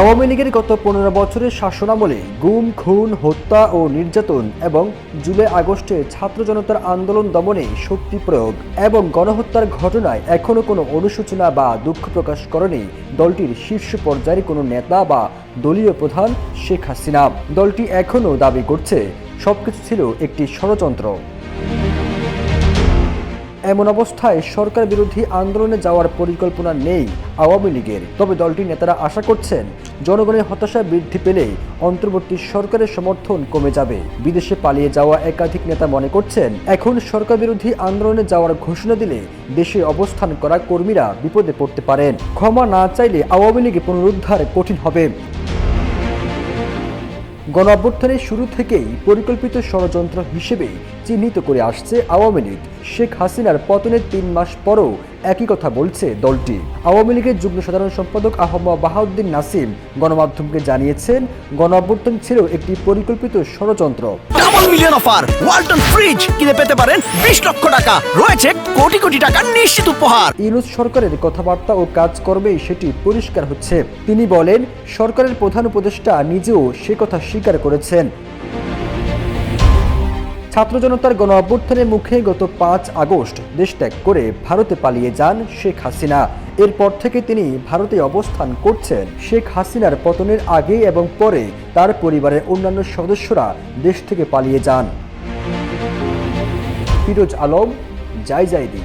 আওয়ামী লীগের গত 15 বছরের শাসনামলে গুম, খুন, হত্যা ও নির্যাতন এবং জুলাই আগস্টে ছাত্র জনতার আন্দোলন দমনে শক্তি প্রয়োগ এবং গণহত্যার ঘটনায় এখনও কোনো অনুশোচনা বা দুঃখ প্রকাশ করেনি দলটির শীর্ষ পর্যায়ের কোনো নেতা বা দলীয় প্রধান শেখ হাসিনা। দলটি এখনও দাবি করছে সবকিছু ছিল একটি ষড়যন্ত্র। এমন অবস্থায় সরকার বিরোধী আন্দোলনে যাওয়ার পরিকল্পনা নেই আওয়ামী লীগের। তবে দলটির নেতারা আশা করছেন জনগণের হতাশা বৃদ্ধি পেলে অন্তর্বর্তী সরকারের সমর্থন কমে যাবে। বিদেশে পালিয়ে যাওয়া একাধিক নেতা মনে করছেন এখন সরকার বিরোধী আন্দোলনে যাওয়ার ঘোষণা দিলে দেশে অবস্থান করা কর্মীরা বিপদে পড়তে পারেন। ক্ষমা না চাইলে আওয়ামী লীগ পুনরুদ্ধার কঠিন হবে। গণঅভ্যুত্থানের শুরু থেকেই পরিকল্পিত ষড়যন্ত্র হিসেবে চিহ্নিত করে আসছে আওয়ামী লীগ। শেখ হাসিনার পতনের 3 মাস পরও একই কথা বলছে দলটি। আওয়ামী লীগের যুগ্ম সাধারণ সম্পাদক আহমদ বাহাউদ্দিন নাসিম গণমাধ্যমকে জানিয়েছেন, গণঅভ্যুত্থান ছিল একটি পরিকল্পিত ষড়যন্ত্র। Double million offer Walton fridge কিনে পেতে পারেন 20 লক্ষ টাকা, রয়েছে কোটি কোটি টাকার নিশ্চিত উপহার। ইউনূস সরকারের কথাবার্তা ও কাজকর্মেই সেটি পরিষ্কার হচ্ছে। তিনি বলেন, সরকারের প্রধান উপদেষ্টা নিজেও সে কথা স্বীকার করেছেন। ছাত্র জনতার গণ অভ্যুত্থানের মুখে গত 5 আগস্ট দেশ ত্যাগ করে ভারতে পালিয়ে যান শেখ হাসিনা। এরপর থেকে তিনি ভারতে অবস্থান করছেন। শেখ হাসিনার পতনের আগে এবং পরে তার পরিবারের অন্যান্য সদস্যরা দেশ থেকে পালিয়ে যান। ফিরোজ আলম, জয় জয় দিন।